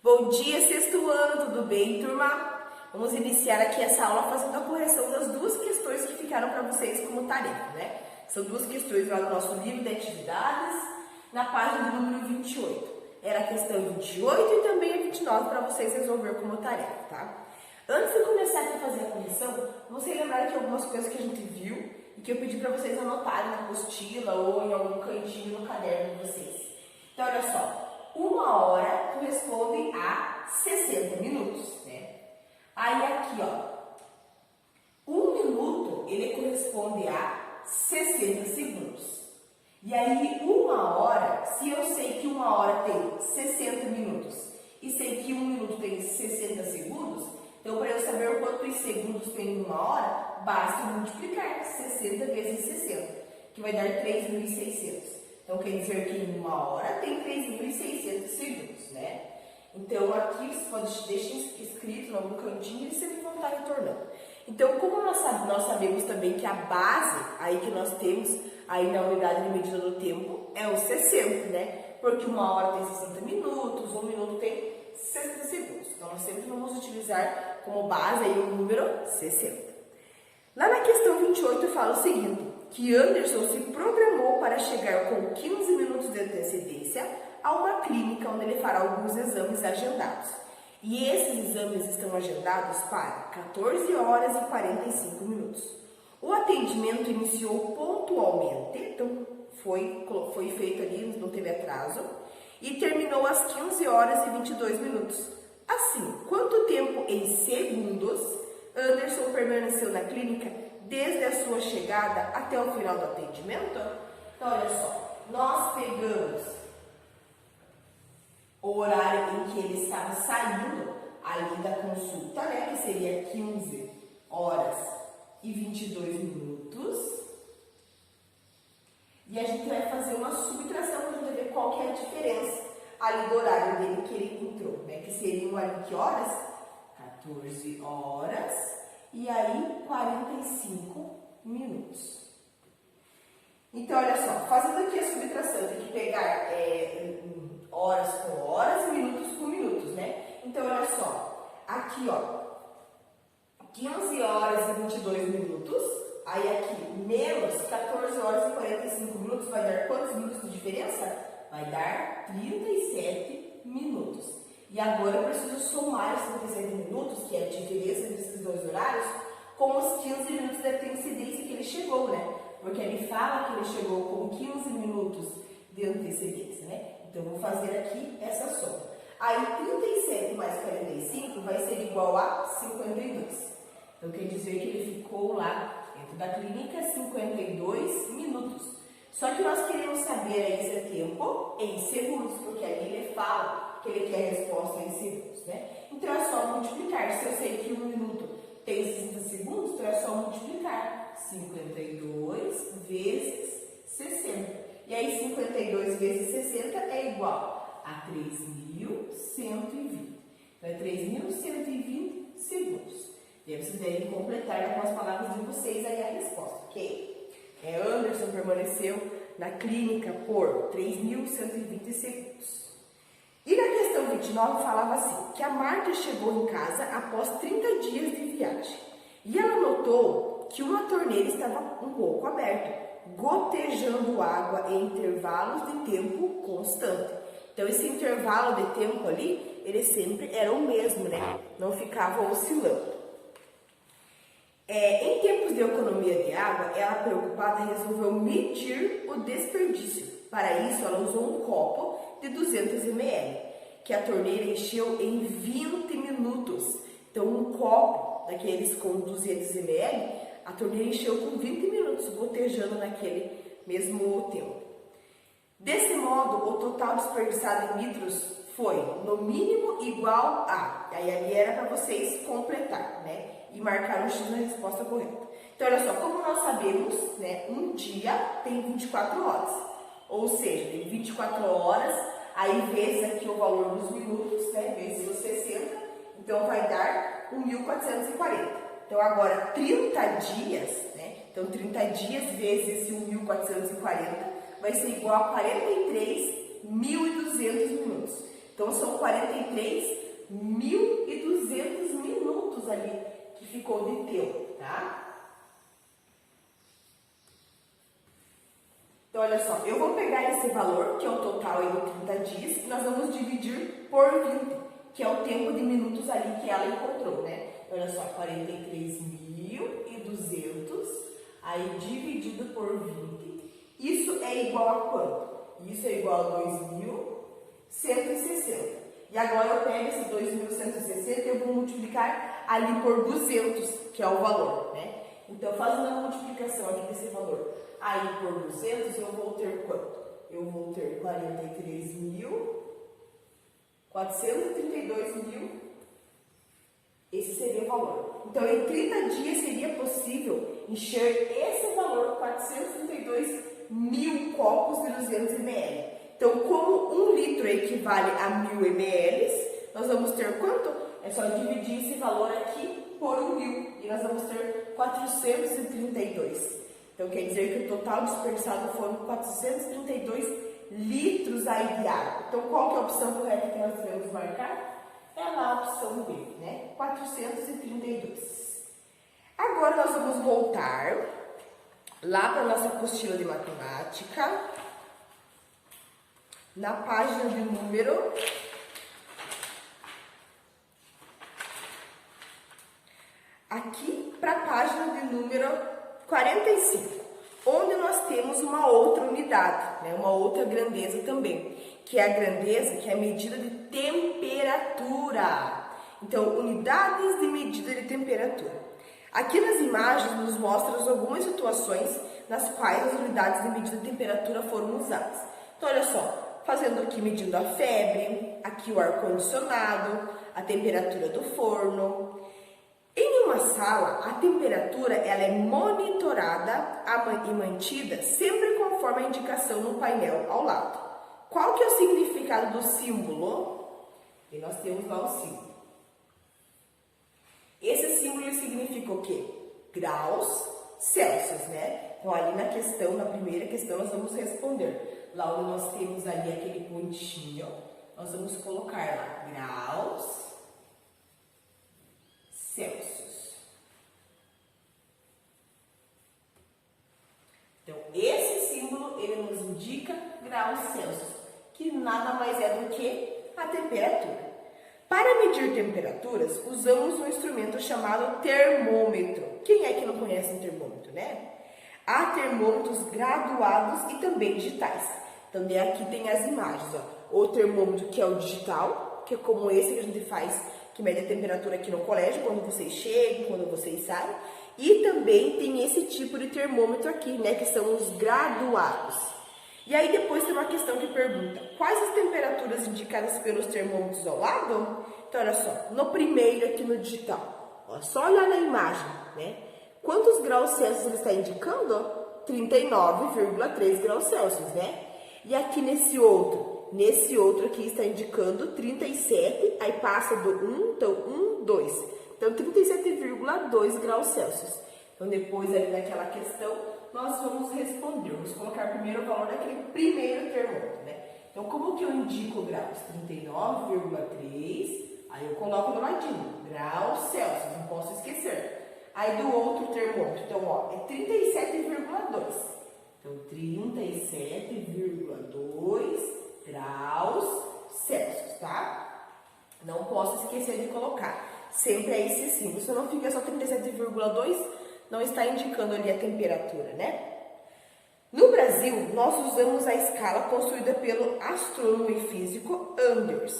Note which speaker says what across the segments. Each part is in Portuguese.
Speaker 1: Bom dia, sexto ano, tudo bem, turma? Vamos iniciar aqui essa aula fazendo a correção das duas questões que ficaram para vocês como tarefa, né? São duas questões lá no nosso livro de atividades, na página do número 28. Era a questão 28 e também a 29 para vocês resolver como tarefa, tá? Antes de começar aqui a fazer a correção, vocês lembraram de algumas coisas que a gente viu e que eu pedi para vocês anotarem na apostila ou em algum cantinho no caderno de vocês. Então, olha só. 1 hora corresponde a 60 minutos, né? Aí aqui, ó, 1 minuto, ele corresponde a 60 segundos. E aí, 1 hora, se eu sei que 1 hora tem 60 minutos e sei que 1 minuto tem 60 segundos, então para eu saber quantos segundos tem em 1 hora, basta multiplicar 60 vezes 60, que vai dar 3.600. Então, quer dizer que em 1 hora tem 3.600 segundos, né? Então, aqui você pode deixar escrito em algum cantinho e sempre vão estar retornando. Então, como nós sabemos também que a base aí que nós temos aí na unidade de medida do tempo é o 60, né? Porque 1 hora tem 60 minutos, 1 minuto tem 60 segundos. Então, nós sempre vamos utilizar como base aí o número 60. Lá na questão 28 fala o seguinte, que Anderson se programou para chegar com 15 minutos de antecedência a uma clínica onde ele fará alguns exames agendados. E esses exames estão agendados para 14 horas e 45 minutos. O atendimento iniciou pontualmente, então foi feito ali, não teve atraso, e terminou às 15 horas e 22 minutos. Assim, quanto tempo em segundos Anderson permaneceu na clínica desde a sua chegada até o final do atendimento? Então, olha só, nós pegamos o horário em que ele estava saindo ali da consulta, né, que seria 15 horas e 22 minutos. E a gente vai fazer uma subtração para a gente ver qual que é a diferença ali do horário dele que ele entrou, né, que seriam ali que horas? 14 horas e aí 45 minutos. Então, olha só, fazendo aqui a subtração, tem que pegar horas com horas e minutos com minutos, né? Então, olha só, aqui, ó, 15 horas e 22 minutos, aí aqui, menos 14 horas e 45 minutos, vai dar quantos minutos de diferença? Vai dar 37 minutos. E agora eu preciso somar os 37 minutos, que é a diferença desses dois horários, com os 15 minutos de antecedência que ele chegou, né? Porque ele fala que ele chegou com 15 minutos de antecedência, né? Então, eu vou fazer aqui essa soma. Aí, 37 mais 45 vai ser igual a 52. Então, quer dizer que ele ficou lá dentro da clínica 52 minutos. Só que nós queremos saber aí esse tempo em segundos, porque ali ele fala que ele quer a resposta em segundos, né? Então, é só multiplicar. Se eu sei que 1 minuto tem 60 segundos, então é só multiplicar 52 vezes 60. E aí, 52 vezes 60 é igual a 3.120. Então, é 3.120 segundos. E aí, vocês devem completar com as palavras de vocês aí a resposta, ok? Anderson permaneceu na clínica por 3.120 segundos. E na questão 29 falava assim, que a Marta chegou em casa após 30 dias de viagem. E ela notou que uma torneira estava um pouco aberta, gotejando água em intervalos de tempo constante. Então, esse intervalo de tempo ali, ele sempre era o mesmo, né? Não ficava oscilando. Em tempos de economia de água, ela, preocupada, resolveu medir o desperdício. Para isso, ela usou um copo de 200 ml, que a torneira encheu em 20 minutos. Então, um copo daqueles com 200 ml, a torneira encheu com 20 minutos, gotejando naquele mesmo tempo. Desse modo, o total desperdiçado em litros foi, no mínimo, igual a... Aí ali era para vocês completar, né? E marcar um X na resposta correta. Então, olha só, como nós sabemos, né? Um dia tem 24 horas. Ou seja, tem 24 horas, aí vezes aqui o valor dos minutos, né? Vezes os 60, então vai dar 1.440. Então, agora, 30 dias, né? Então, 30 dias vezes esse 1.440 vai ser igual a 43.200 minutos. Então, são 43.200 minutos ali que ficou de tempo, tá? Então, olha só, eu vou pegar esse valor, que é o total aí do 30 dias, e nós vamos dividir por 20, que é o tempo de minutos ali que ela encontrou, né? Olha só, 43.200, aí dividido por 20. Isso é igual a quanto? Isso é igual a 2.160. E agora eu pego esse 2.160 e eu vou multiplicar ali por 200, que é o valor, né? Então, fazendo a multiplicação aqui desse valor aí por 200, eu vou ter quanto? Eu vou ter 43.432.000. Esse seria o valor. Então, em 30 dias seria possível encher esse valor, 432.000 copos de 200 ml. Então, como 1 litro equivale a 1.000 ml, nós vamos ter quanto? É só dividir esse valor aqui por 1.000 e nós vamos ter 432. Então, quer dizer que o total dispersado foram 432 litros aí de água. Então, qual que é a opção correta que nós devemos marcar? É lá a opção B, né? 432. Agora, nós vamos voltar lá para a nossa apostila de matemática, na página de número... Aqui para a página de número 45, onde nós temos uma outra unidade, né? Uma outra grandeza também, que é a grandeza, que é a medida de temperatura. Então, unidades de medida de temperatura. Aqui nas imagens nos mostram algumas situações nas quais as unidades de medida de temperatura foram usadas. Então, olha só, fazendo aqui medindo a febre, aqui o ar-condicionado, a temperatura do forno. Em uma sala, a temperatura ela é monitorada e mantida sempre conforme a indicação no painel ao lado. Qual que é o significado do símbolo? E nós temos lá o símbolo. Esse símbolo significa o quê? Graus Celsius, né? Então, ali na questão, na primeira questão, nós vamos responder. Lá onde nós temos ali aquele pontinho, nós vamos colocar lá, graus Celsius. Então, esse símbolo, ele nos indica graus Celsius, que nada mais é do que a temperatura. Para medir temperaturas, usamos um instrumento chamado termômetro. Quem é que não conhece um termômetro, né? Há termômetros graduados e também digitais. Então, aqui tem as imagens, ó. O termômetro que é o digital, que é como esse que a gente faz, que mede a temperatura aqui no colégio, quando vocês chegam, quando vocês saem. E também tem esse tipo de termômetro aqui, né, que são os graduados. E aí depois tem uma questão que pergunta, quais as temperaturas indicadas pelos termômetros ao lado? Então, olha só, no primeiro aqui no digital, ó, só olhar na imagem, né? Quantos graus Celsius ele está indicando? 39,3 graus Celsius, né? E aqui nesse outro aqui está indicando 37, aí passa do 1, então 1, 2. Então, 37,2 graus Celsius. Então, depois ali naquela questão, nós vamos responder. Vamos colocar primeiro o valor daquele primeiro termômetro, né? Então, como que eu indico graus? 39,3, aí eu coloco do ladinho, graus Celsius, não posso esquecer. Aí do outro termômetro, então, ó, é 37,2. Então, 37,2 graus Celsius, tá? Não posso esquecer de colocar. Sempre é esse símbolo. Se não fica só 37,2, não está indicando ali a temperatura, né? No Brasil, nós usamos a escala construída pelo astrônomo e físico Anders,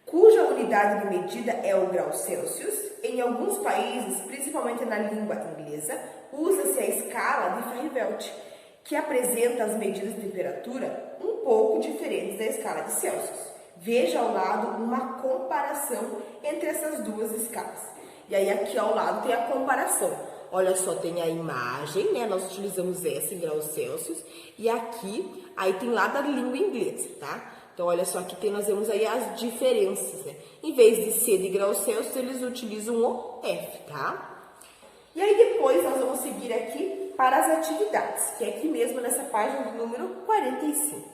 Speaker 1: cuja unidade de medida é o grau Celsius. Em alguns países, principalmente na língua inglesa, usa-se a escala de Fahrenheit, que apresenta as medidas de temperatura um pouco diferentes da escala de Celsius. Veja ao lado uma comparação entre essas duas escalas. E aí aqui ao lado tem a comparação. Olha só, tem a imagem, né? Nós utilizamos essa em graus Celsius. E aqui, aí tem lá da língua inglesa, tá? Então, olha só, aqui nós vemos aí as diferenças, né? Em vez de ser de graus Celsius, eles utilizam o F, tá? E aí depois nós vamos seguir aqui para as atividades, que é aqui mesmo nessa página do número 45.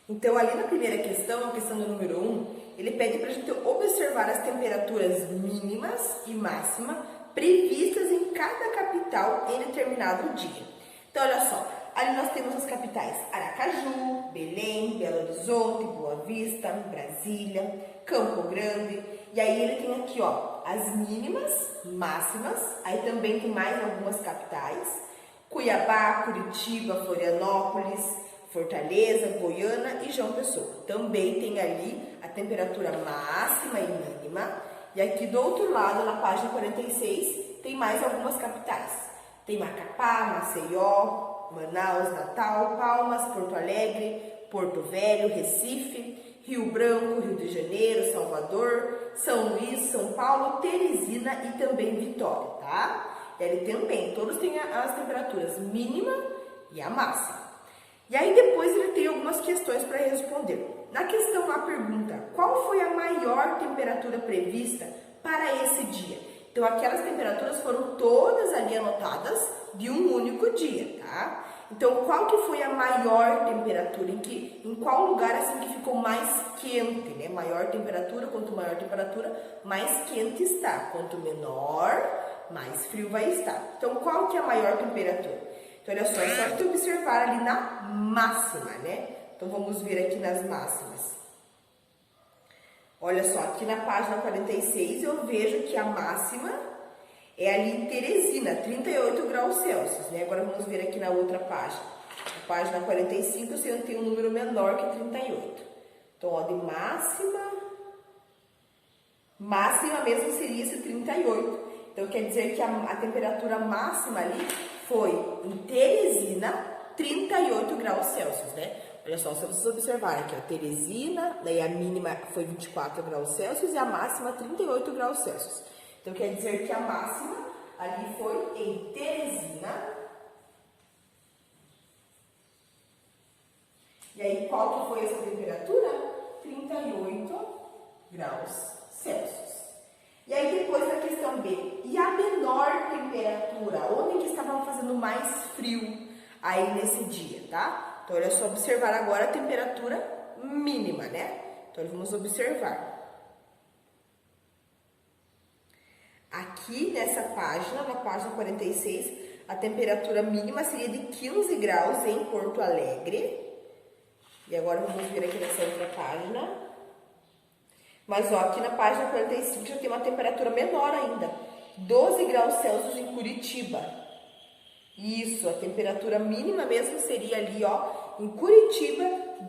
Speaker 1: Então, ali na primeira questão, a questão do número 1, ele pede para a gente observar as temperaturas mínimas e máximas previstas em cada capital em determinado dia. Então, olha só, ali nós temos as capitais Aracaju, Belém, Belo Horizonte, Boa Vista, Brasília, Campo Grande. E aí ele tem aqui, ó, as mínimas, máximas, aí também tem mais algumas capitais, Cuiabá, Curitiba, Florianópolis, Fortaleza, Goiânia e João Pessoa. Também tem ali a temperatura máxima e mínima. E aqui do outro lado, na página 46, tem mais algumas capitais. Tem Macapá, Maceió, Manaus, Natal, Palmas, Porto Alegre, Porto Velho, Recife, Rio Branco, Rio de Janeiro, Salvador, São Luís, São Paulo, Teresina e também Vitória, tá? E ali também, todos têm as temperaturas mínima e a máxima. E aí depois ele tem algumas questões para responder. Na questão A pergunta, qual foi a maior temperatura prevista para esse dia? Então aquelas temperaturas foram todas ali anotadas de um único dia, tá? Então qual que foi a maior temperatura, em qual lugar assim que ficou mais quente, né? Maior temperatura, quanto maior a temperatura, mais quente está. Quanto menor, mais frio vai estar. Então qual que é a maior temperatura? Então, olha só, é só tu observar ali na máxima, né? Então, vamos ver aqui nas máximas. Olha só, aqui na página 46 eu vejo que a máxima é ali em Teresina, 38 graus Celsius, né? Agora vamos ver aqui na outra página. Na página 45 você tem um número menor que 38. Então, ó, de máxima mesmo seria esse 38. Então, quer dizer que a temperatura máxima ali foi em Teresina, 38 graus Celsius, né? Olha só, se vocês observarem aqui, ó, Teresina, daí a mínima foi 24 graus Celsius e a máxima 38 graus Celsius. Então, quer dizer que a máxima ali foi em Teresina. E aí, qual que foi essa temperatura? 38 graus Celsius. E aí, depois da questão B, e a menor temperatura? Onde que estava fazendo mais frio aí nesse dia, tá? Então, olha só, observar agora a temperatura mínima, né? Então, vamos observar. Aqui nessa página, na página 46, a temperatura mínima seria de 15 graus em Porto Alegre. E agora vamos ver aqui nessa outra página. Mas, ó, aqui na página 45 já tem uma temperatura menor ainda. 12 graus Celsius em Curitiba. Isso, a temperatura mínima mesmo seria ali, ó, em Curitiba,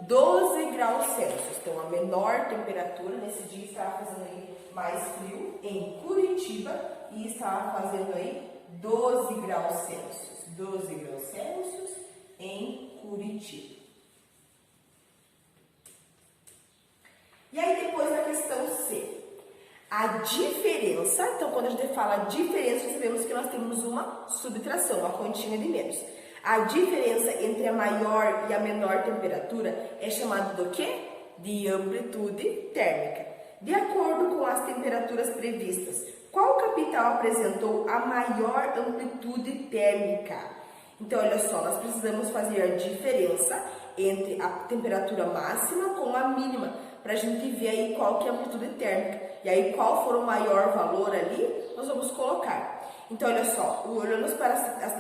Speaker 1: 12 graus Celsius. Então, a menor temperatura nesse dia estava fazendo aí mais frio em Curitiba e estava fazendo aí 12 graus Celsius. 12 graus Celsius em Curitiba. E aí, depois a questão C. A diferença, então quando a gente fala diferença, sabemos que nós temos uma subtração, uma continha de menos. A diferença entre a maior e a menor temperatura é chamada do quê? De amplitude térmica. De acordo com as temperaturas previstas, qual capital apresentou a maior amplitude térmica? Então, olha só, nós precisamos fazer a diferença entre a temperatura máxima com a mínima, para a gente ver aí qual que é a amplitude térmica. E aí, qual for o maior valor ali, nós vamos colocar. Então, olha só, olhando para as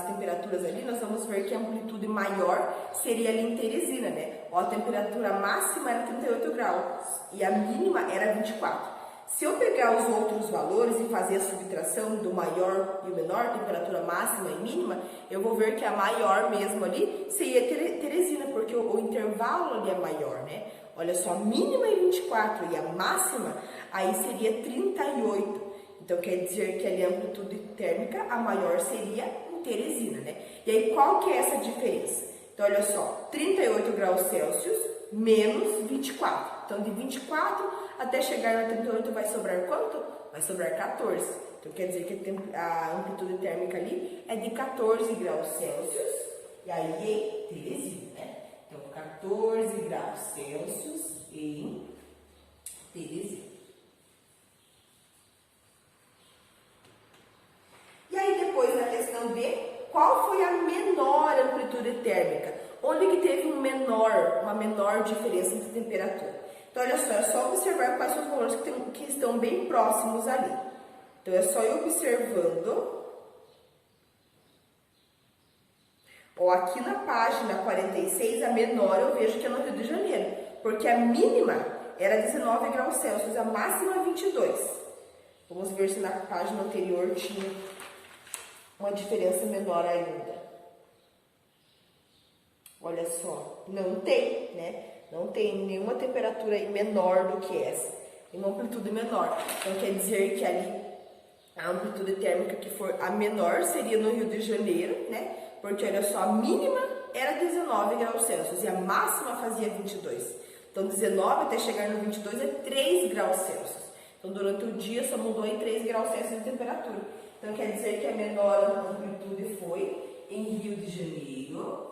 Speaker 1: temperaturas ali, nós vamos ver que a amplitude maior seria ali em Teresina, né? Ó, a temperatura máxima era 38 graus e a mínima era 24. Se eu pegar os outros valores e fazer a subtração do maior e o menor, temperatura máxima e mínima, eu vou ver que a maior mesmo ali seria Teresina, porque o intervalo ali é maior, né? Olha só, a mínima é 24 e a máxima aí seria 38. Então, quer dizer que ali a amplitude térmica, a maior seria em Teresina, né? E aí, qual que é essa diferença? Então, olha só, 38 graus Celsius menos 24. Então, de 24 até chegar na 38 vai sobrar quanto? Vai sobrar 14. Então, quer dizer que a amplitude térmica ali é de 14 graus Celsius. E aí, é Teresina, né? Então, 14 graus Celsius em Teresina. E aí, depois na questão B, qual foi a menor amplitude térmica? onde que teve uma menor diferença entre temperatura? Então, olha só, é só observar quais são os valores que estão bem próximos ali. Então, é só ir observando. Ó, aqui na página 46, a menor eu vejo que é no Rio de Janeiro, porque a mínima era 19 graus Celsius, a máxima 22. Vamos ver se na página anterior tinha uma diferença menor ainda. Olha só, não tem, né? Não tem nenhuma temperatura menor do que essa, nenhuma amplitude menor. Então quer dizer que ali a amplitude térmica que for a menor seria no Rio de Janeiro, né? Porque olha só, a mínima era 19 graus Celsius e a máxima fazia 22. Então 19 até chegar no 22 é 3 graus Celsius. Então durante o dia só mudou em 3 graus Celsius de temperatura. Então quer dizer que a menor amplitude foi em Rio de Janeiro.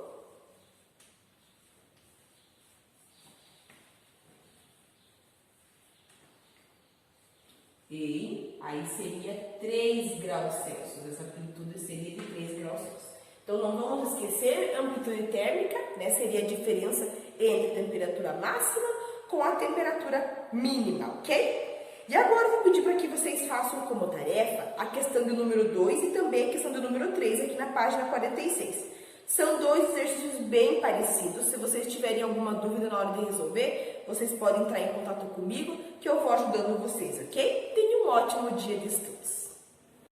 Speaker 1: E aí seria 3 graus Celsius, essa amplitude seria de 3 graus Celsius. Então não vamos esquecer, a amplitude térmica, né, seria a diferença entre a temperatura máxima com a temperatura mínima, ok? E agora eu vou pedir para que vocês façam como tarefa a questão do número 2 e também a questão do número 3 aqui na página 46. São dois exercícios bem parecidos. Se vocês tiverem alguma dúvida na hora de resolver, vocês podem entrar em contato comigo que eu vou ajudando vocês, ok? Tenham um ótimo dia de estudos!